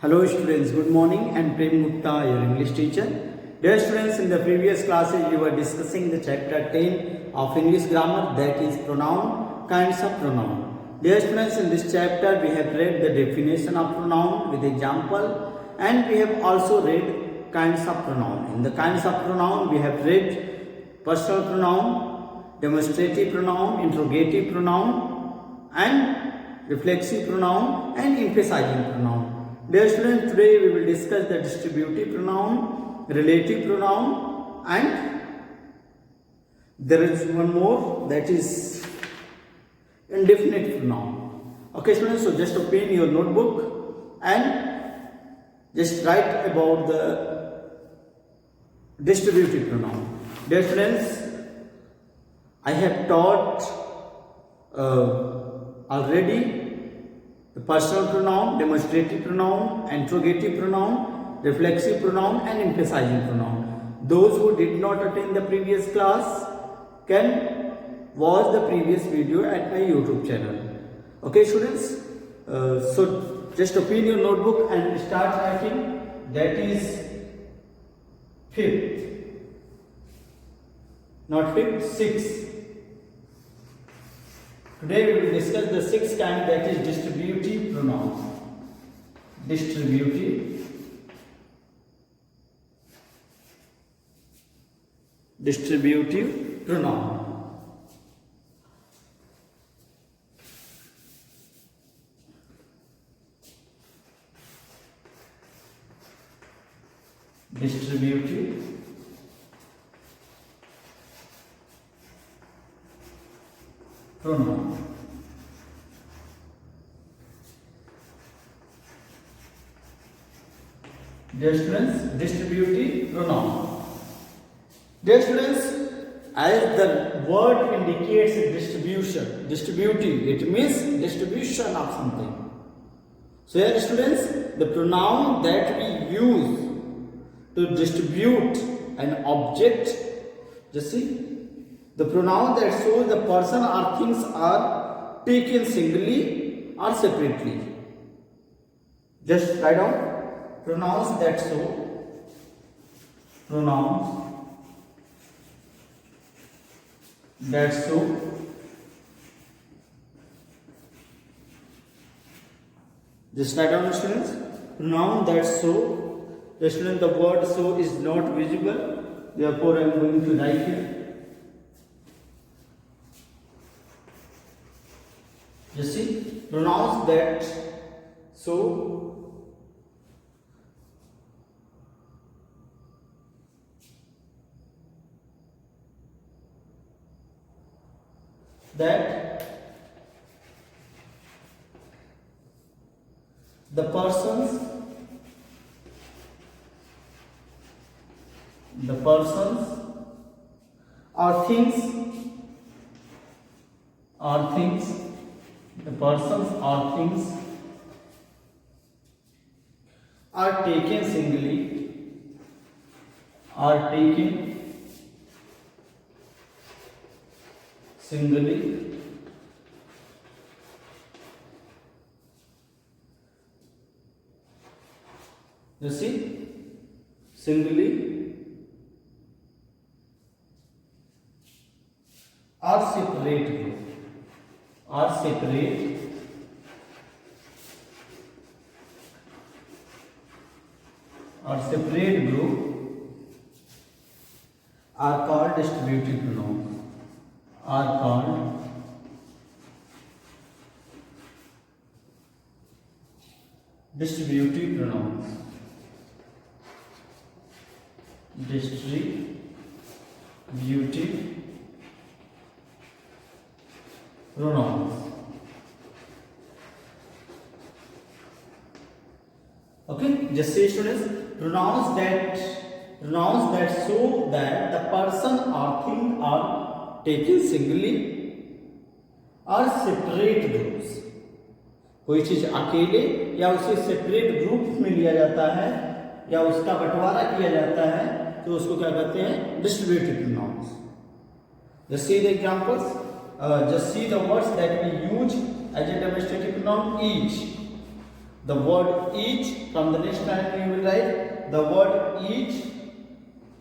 Hello students, good morning. And Prem Gupta, your English teacher. Dear students, in the previous classes you were discussing the chapter 10 of English grammar, that is pronoun, kinds of pronoun. Dear students, in this chapter we have read the definition of pronoun with example, and we have also read kinds of pronoun. In the kinds of pronoun we have read personal pronoun, demonstrative pronoun, interrogative pronoun, and reflexive pronoun and emphasizing pronoun. Dear students, today we will discuss the distributive pronoun, relative pronoun, and there is one more, that is indefinite pronoun. Okay students, so just open your notebook and just write about the distributive pronoun. Dear students, I have taught already the personal pronoun, demonstrative pronoun, interrogative pronoun, reflexive pronoun and emphasizing pronoun. Those who did not attend the previous class can watch the previous video at my YouTube channel. Okay students, so just open your notebook and start writing. That is fifth, not fifth, sixth. Today we will discuss the sixth kind, that is distributive pronouns. Distributive pronoun. Distributive pronoun. Dear students, distributive pronoun. Dear students, as the word indicates distribution, distributive, it means distribution of something. So here students, the pronoun that we use to distribute an object, just see, the pronoun that shows the person or things are taken singly or separately. Just write down pronouns that show, pronouns that show just write down students, pronoun that show. The student, the word show is not visible, therefore I am going to write here. Just see, pronouns that show that the persons or things the persons or things are taken singly, you see, singly or separately, separate group are called distributive pronouns. Distributive pronouns. Okay, just say students, pronouns that show that the person or thing are taken singly or separate groups. कोई चीज अकेले या उसे separate group में लिया जाता है या उसका बंटवारा किया जाता है, तो उसको क्या कहते हैं, distributive pronounce. Just see the examples. Just see the words that we use as a demonstrative pronoun. Each. The word each, from the next line you will write the word each,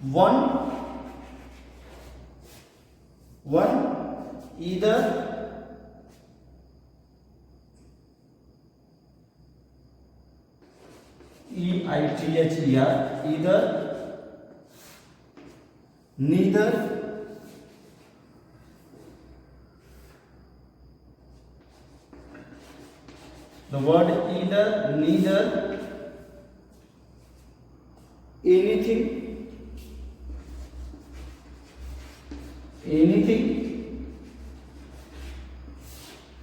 one, either, EITHER, either, neither, the word either, neither, anything,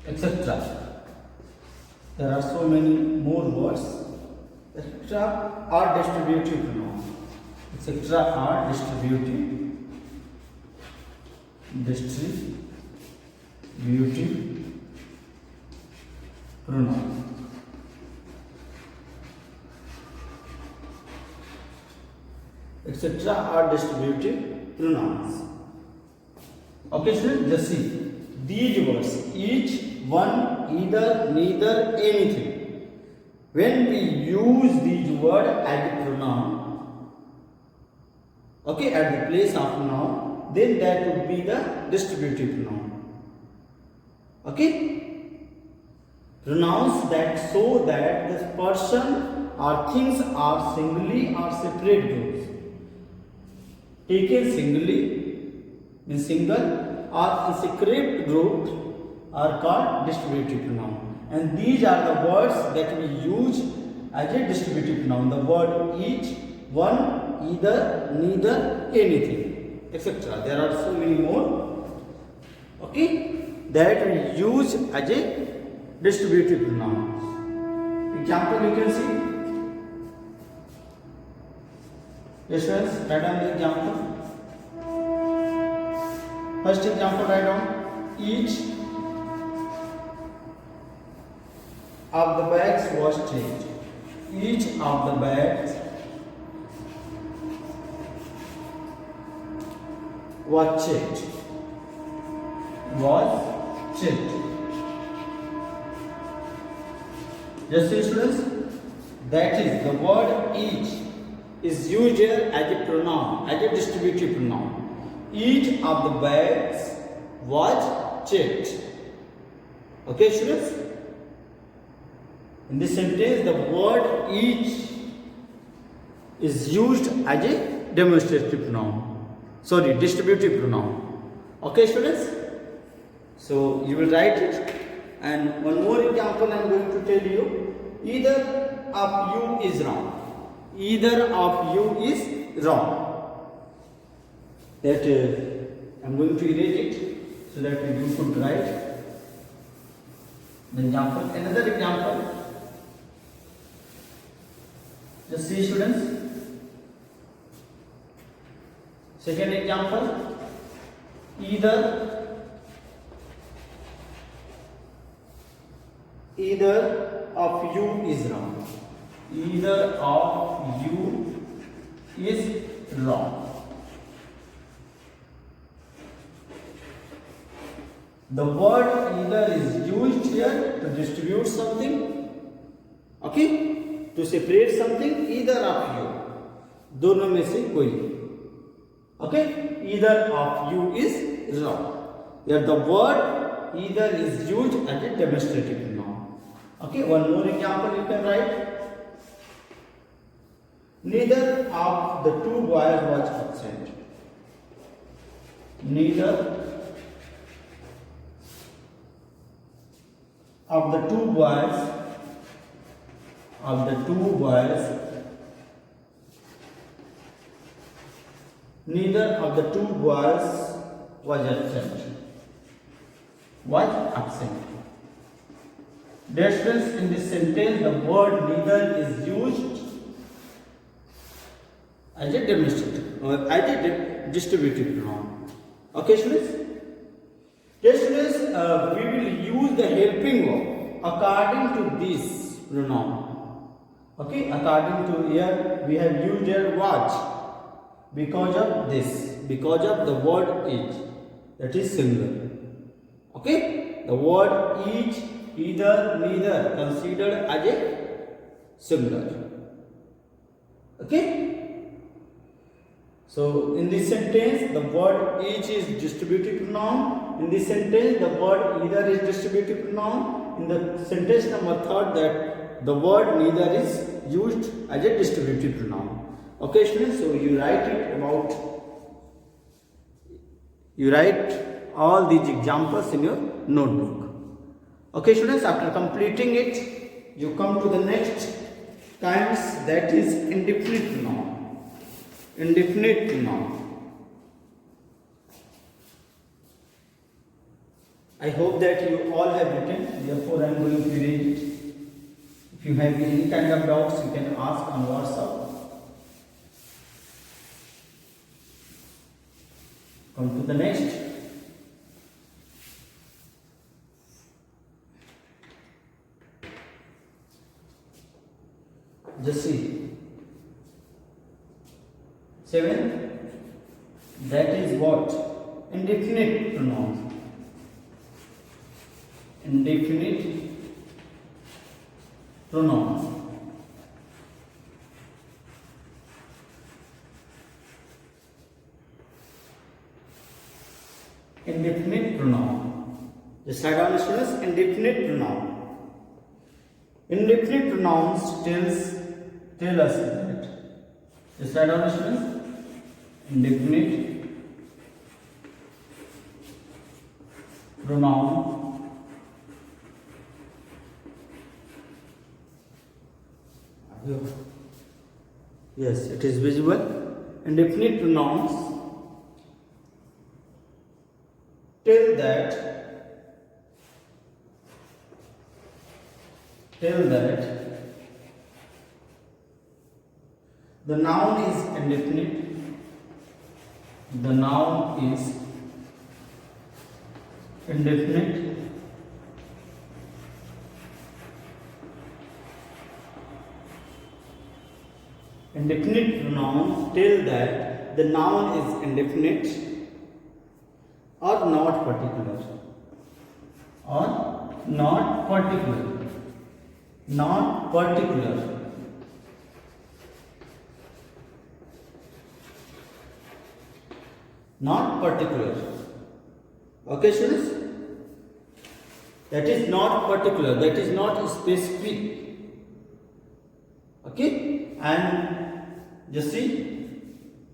etc. There are so many more words. Etc. are distributive pronouns. Etc. are distributive pronouns. Etc. are distributive pronouns. Okay, students, just see these words: each, one, either, neither, anything. When we use these words as a pronoun, okay, at the place of noun, then that would be the distributive pronoun. Okay, pronouns that show that the person or things are singly or separate groups. Taken singly, means single, or in separate groups are called distributive pronoun. And these are the words that we use as a distributive pronoun. The word each, one, either, neither, anything, etc. There are so many more, okay, that we use as a distributive pronoun. Example you can see. Yes, friends, write down the example. First example, write down each of the bags was checked. Each of the bags was checked. Just see, students, that is the word each is used here as a pronoun, as a distributive pronoun. Each of the bags was checked. Okay, students? In this sentence, the word each is used as a demonstrative pronoun. Sorry, distributive pronoun. Okay, students? So you will write it. And one more example I am going to tell you. Either of you is wrong. Either of you is wrong. That I am going to erase it so that you could write the example. Another example. Just see, students. Second example. Either of you is wrong. Either of you is wrong. The word either is used here to distribute something, okay, to separate something. Either of you, दोनों में से कोई, okay, either of you is wrong. Here the word either is used as a demonstrative pronoun. Okay, one more example you can write. Neither of the two boys was absent. Neither of the two boys neither of the two boys was absent. Dear students, in this sentence the word neither is used as a demonstrative or as a distributive pronoun. Okay, students? Dear students, we will use the helping verb according to this pronoun. Okay, according to here we have used here watch because of this, because of the word each, that is singular. Okay, the word each, either, neither considered as a singular. Okay. So in this sentence the word each is distributive pronoun. In this sentence the word either is distributive pronoun. In the sentence number 3 that the word neither is used as a distributive pronoun. Okay students, so you write all these examples in your notebook. Okay students, after completing it you come to the next kinds, that is indefinite pronoun. Indefinite pronoun. I hope that you all have written, therefore I am going to read it. If you have any kind of doubts you can ask on WhatsApp. Come to the next. Just see. 7th, that is what? Indefinite pronoun. Indefinite pronoun. Indefinite pronoun. Just write down students, indefinite pronoun. Indefinite pronouns tell us that. Just write down students, indefinite pronoun yes, it is visible. Indefinite pronouns tell that the noun is indefinite. The noun is indefinite. Indefinite pronouns tell that the noun is indefinite or not particular. Or not particular. Not particular. Not particular. Okay students, that is not particular, that is not specific. Okay, and just see,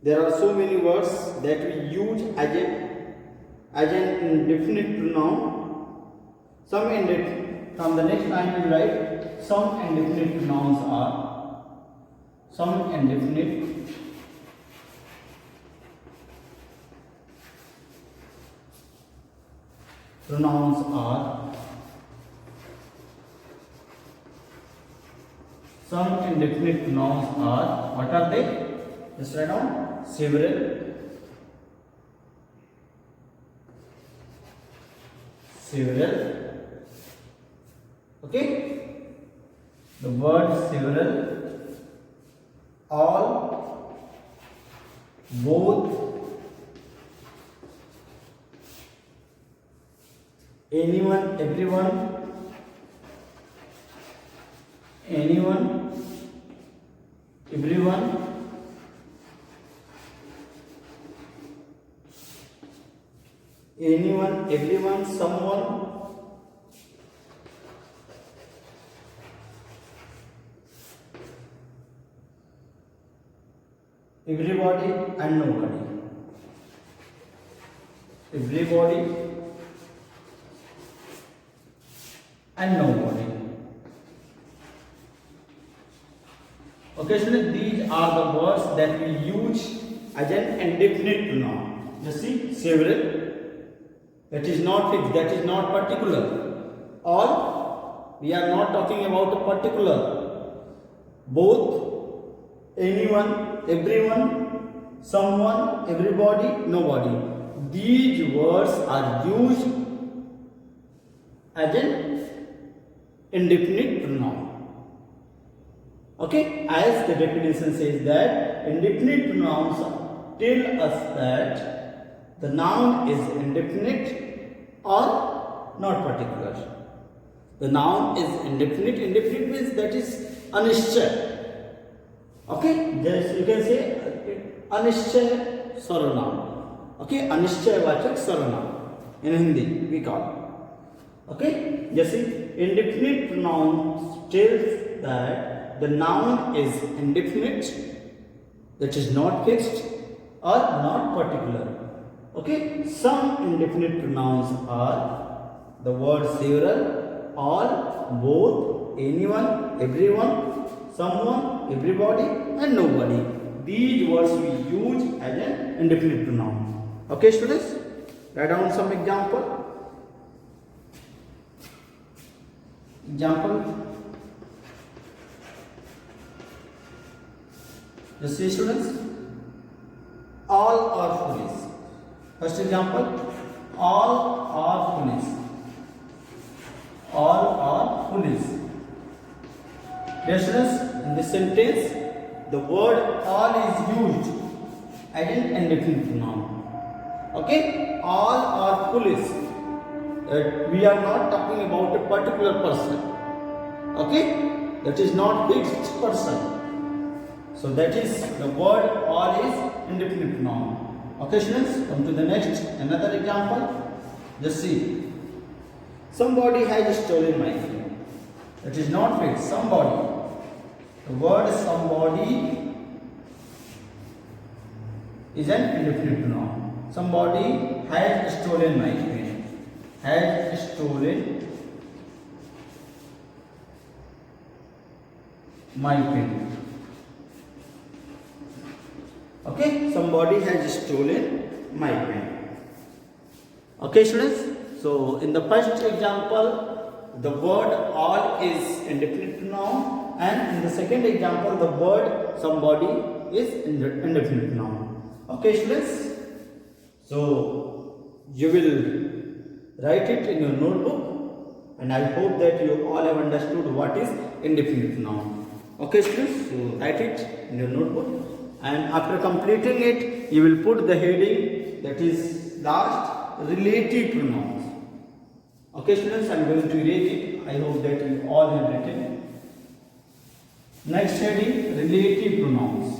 there are so many words that we use as an indefinite pronoun. Some indefinite, from the next line you write, some indefinite pronouns are, some indefinite pronouns are, some indefinite pronouns are, what are they? Just write down, several, okay, the word several, all, both, anyone, everyone, anyone, everyone, anyone, everyone, someone, everybody and nobody. Everybody and nobody. Okay, so these are the words that we use as an indefinite pronoun. Just see, several, that is not fixed, that is not particular. Or we are not talking about a particular. Both, anyone, everyone, someone, everybody, nobody. These words are used as an indefinite pronoun. Okay, as the definition says that indefinite pronouns tell us that the noun is indefinite or not particular. The noun is indefinite. Indefinite means that is Anishchay. Okay, yes, you can say Anishchay सर्वनाम. Okay, अनिश्चयवाचक सर्वनाम in Hindi we call. Okay, जैसे indefinite pronoun tells that the noun is indefinite, that is not fixed or not particular. Okay, some indefinite pronouns are the word several, all, both, anyone, everyone, someone, everybody and nobody. These words we use as an indefinite pronoun. Okay students, write down some example. Just see students, all are foolish. First example, all are foolish. All are foolish. Dear students, in this sentence, the word all is used as an indefinite pronoun. Okay, all are foolish. We are not talking about a particular person. Okay, that is not fixed person. So that is the word all is indefinite pronoun. Okay students, come to the next, another example. Just see, somebody has stolen my phone. That is not fixed. Somebody. The word somebody is an indefinite pronoun. Somebody has stolen my pen. Has stolen my pen. Okay, somebody has stolen my pen. Okay students, so in the first example, the word all is indefinite pronoun, and in the second example, the word somebody is indefinite pronoun. Okay students, so you will write it in your notebook, and I hope that you all have understood what is indefinite pronoun. Okay students, so write it in your notebook. And after completing it, you will put the heading that is last, relative pronouns. Okay students, I am going to erase it. I hope that you all have written. Next heading, relative pronouns.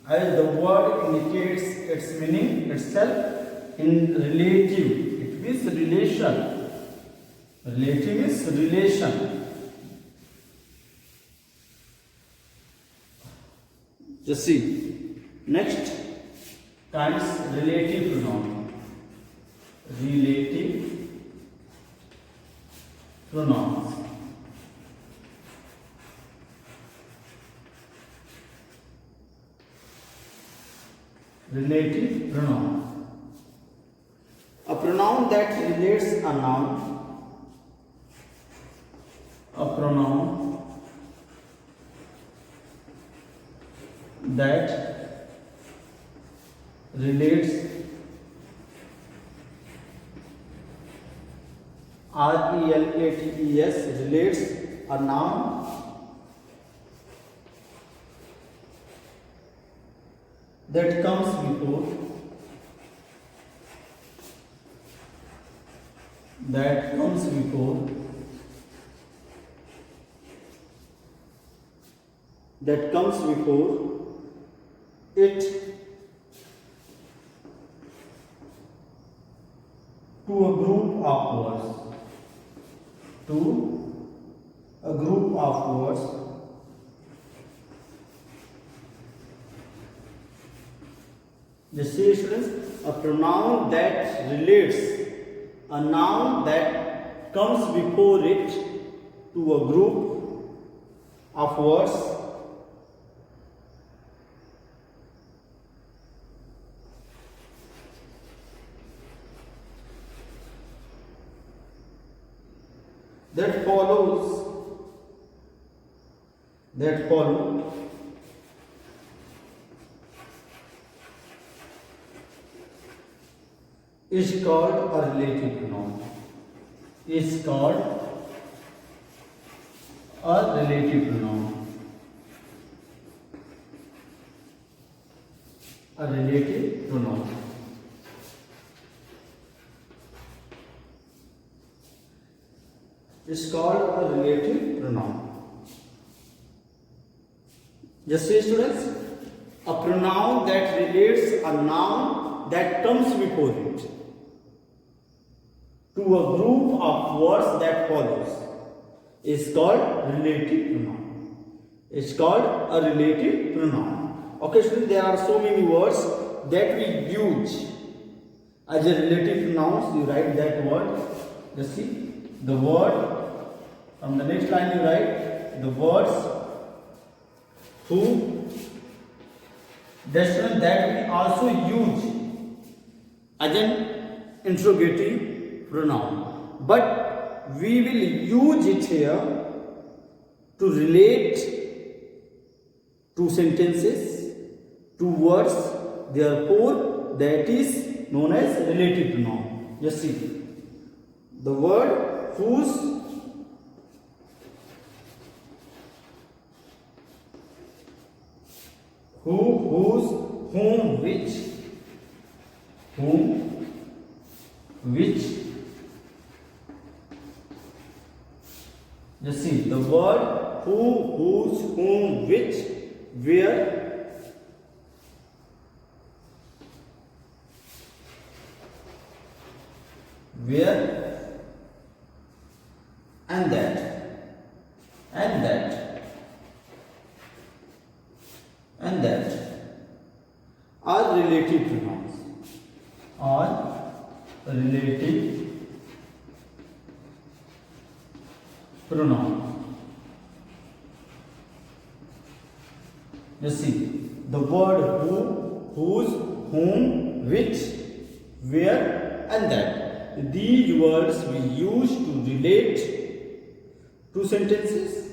As the word indicates its meaning itself, in relative, it means relation. Relative is relation. Just see, next comes relative pronoun. Relative pronouns. Relative pronoun. A pronoun that relates a noun. A pronoun that relates relates relates a noun that comes before it to a group of words. Just see students, a pronoun that relates a noun that comes before it to a group of words. That follow is called a relative pronoun. Is called a relative pronoun. A relative pronoun. Is called Just see students, a pronoun that relates a noun that comes before it to a group of words that follows is called relative pronoun. It's called a relative pronoun. Okay students, there are so many words that we use as a relative pronouns. You write that word. Just see the word. From the next line you write the words who, that we also use as an interrogative pronoun, but we will use it here to relate two sentences, two words. Therefore, that is known as relative pronoun. Just see the word whose, who, whose, whom, which. Just see the word who, whose, whom, which, where, and that are relative pronouns. Just see the word who, whose, whom, which, where, and that. These words we use to relate two sentences.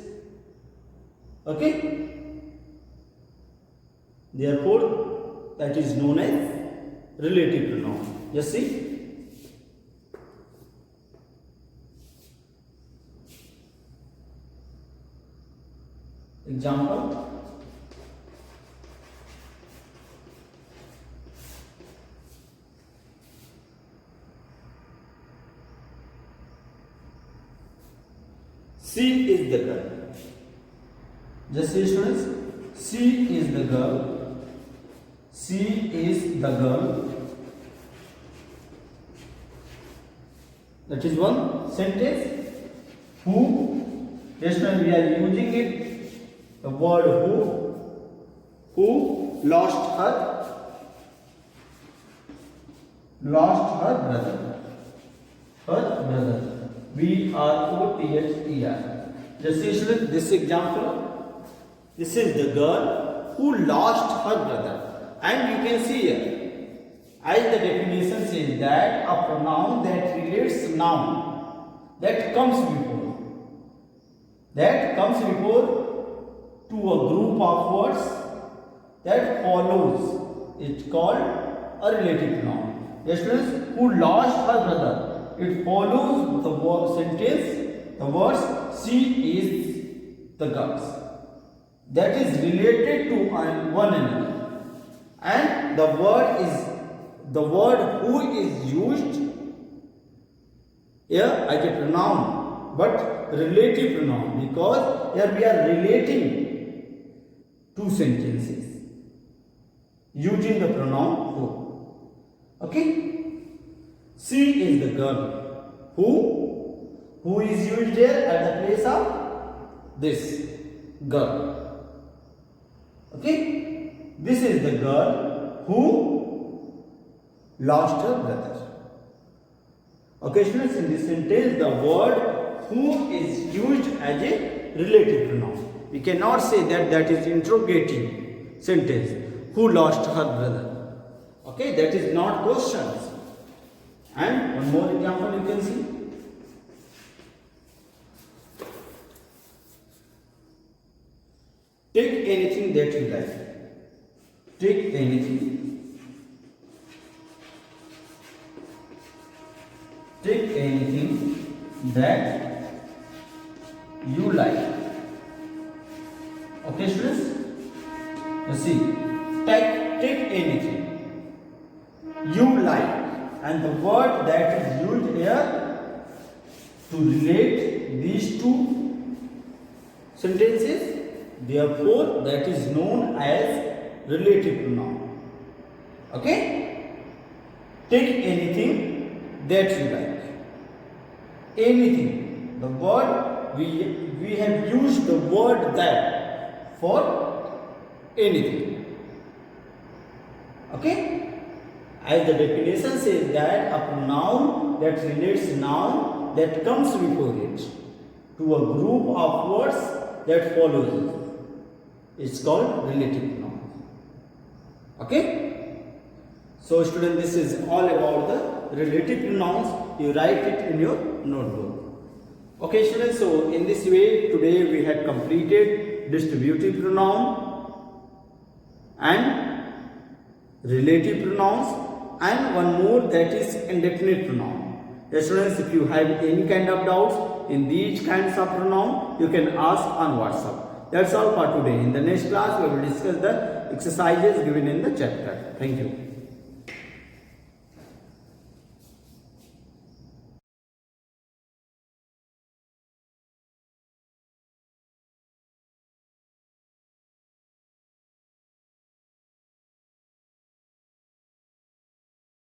Okay? Therefore, that is known as relative pronoun. Just see. Example. She is the girl. Just see students. She is the girl. She is the girl. That is one sentence. Who? Just now we are using it. The word who lost her brother. BROTHER. Just see students, this example. This is the girl who lost her brother. And you can see here, as the definition says, that a pronoun that relates noun that comes before to a group of words that follows, it's called a relative pronoun. Yes, students, who lost her brother. It follows the word sentence, the words she is the girl. That is related to one another. And the word who is used here as a pronoun, but relative pronoun, because here we are relating two sentences using the pronoun who. Okay? She is the girl. Who is used here at the place of this girl. Okay? This is the girl who lost her brother. Okay, students, in this sentence, the word who is used as a relative pronoun. We cannot say that is interrogative sentence. Who lost her brother? Okay, that is not questions. And one more example you can see. Take anything that you like. Take anything. Take anything that you like. Okay, students? You see, take anything you like. And the word that is used here to relate these two sentences Therefore, that is known as relative pronoun. Okay? Take anything that you like. Anything. The word, we have used the word that for anything. Okay? As the definition says that a pronoun that relates a noun that comes before it to a group of words that follows it. It's called relative pronoun. Okay? So student, this is all about the relative pronouns. You write it in your notebook. Okay students, so in this way today we had completed distributive pronoun and relative pronouns and one more, that is indefinite pronoun. Yes, students, if you have any kind of doubts in these kinds of pronoun, you can ask on WhatsApp. That's all for today. In the next class, we will discuss the exercises given in the chapter. Thank you.